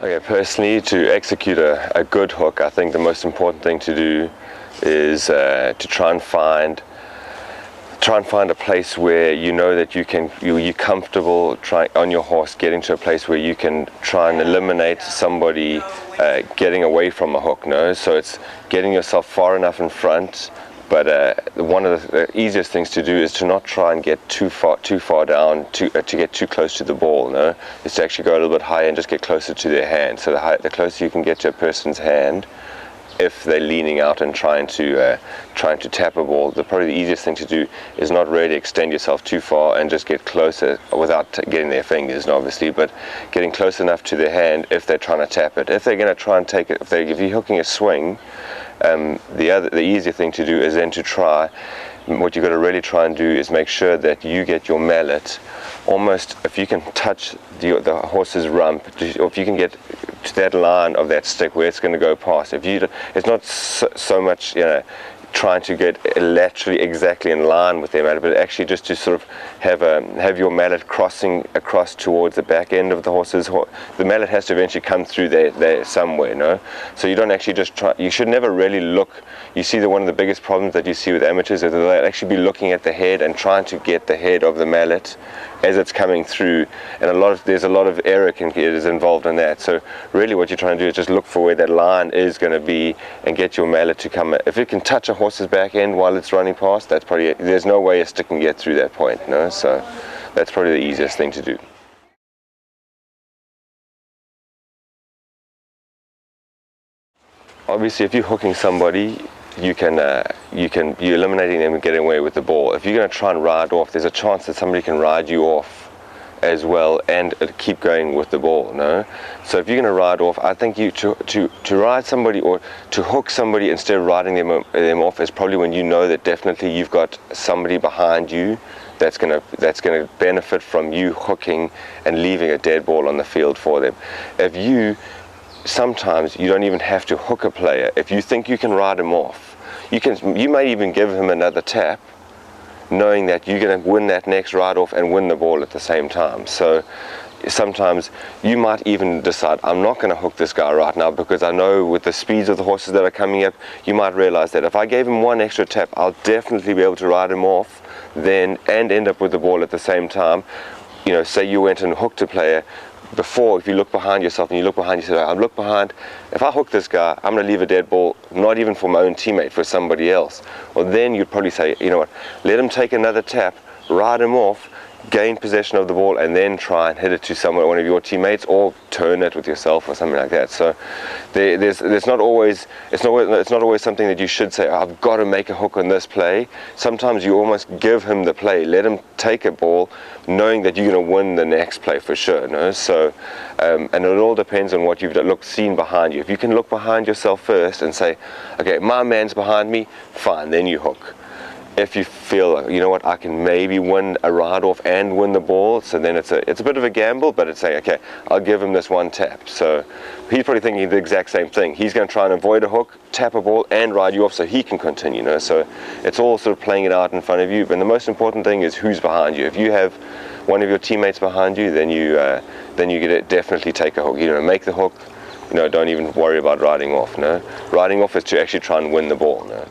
Okay, personally, to execute a good hook, I think the most important thing to do is to try and find a place where you know that you're comfortable on your horse getting to a place where you can try and eliminate somebody getting away from a hook. No, so it's getting yourself far enough in front. But one of the easiest things to do is to not try and get too far down to get too close to the ball. No, is to actually go a little bit higher and just get closer to their hand. So the closer you can get to a person's hand, if they're leaning out and trying to tap a ball, probably the easiest thing to do is not really extend yourself too far and just get closer without getting their fingers, obviously, but getting close enough to their hand if they're trying to tap it. If they're going to try and take it, if you're hooking a swing, the easier thing to do is then to try. What you've got to really try and do is make sure that you get your mallet almost, if you can touch the horse's rump, or if you can get to that line of that stick where it's going to go past. It's not so much, trying to get laterally exactly in line with their mallet, but actually just to sort of have your mallet crossing across towards the back end of the horse's. The mallet has to eventually come through there somewhere, no? So you don't actually just try. You should never really look. You see that one of the biggest problems that you see with amateurs is that they'll actually be looking at the head and trying to get the head of the mallet as it's coming through, and there's a lot of error is involved in that. So really what you're trying to do is just look for where that line is going to be and get your mallet to come. If it can touch a horse's back end while it's running past, that's probably, there's no way a stick can get through that point, no? So that's probably the easiest thing to do. Obviously, if you're hooking somebody, you're eliminating them and getting away with the ball. If you're going to try and ride off, there's a chance that somebody can ride you off as well and keep going with the ball, no? So if you're going to ride off, I think to ride somebody or to hook somebody instead of riding them off is probably when you know that definitely you've got somebody behind you that's going to benefit from you hooking and leaving a dead ball on the field for them. Sometimes you don't even have to hook a player. If you think you can ride him off, you may even give him another tap, knowing that you're going to win that next ride off and win the ball at the same time. So sometimes you might even decide, I'm not going to hook this guy right now because I know with the speeds of the horses that are coming up, you might realize that if I gave him one extra tap, I'll definitely be able to ride him off then and end up with the ball at the same time. Say you went and hooked a player. Before, if you look behind yourself and you look behind yourself, I look behind, if I hook this guy, I'm going to leave a dead ball, not even for my own teammate, for somebody else. Well, then you'd probably say, you know what, let him take another tap, ride him off, gain possession of the ball, and then try and hit it to one of your teammates, or turn it with yourself or something like that. So it's not always something that you should say, I've got to make a hook on this play. Sometimes you almost give him the play, let him take a ball, knowing that you're going to win the next play for sure. No? So and it all depends on what you've seen behind you. If you can look behind yourself first and say, okay, my man's behind me, fine, then you hook. If you feel, you know what, I can maybe win a ride off and win the ball, so then it's a bit of a gamble, but it's saying, okay, I'll give him this one tap. So he's probably thinking the exact same thing. He's going to try and avoid a hook, tap a ball, and ride you off so he can continue. So it's all sort of playing it out in front of you. But the most important thing is who's behind you. If you have one of your teammates behind you, then you get to definitely take a hook. Make the hook. Don't even worry about riding off. No, riding off is to actually try and win the ball. No.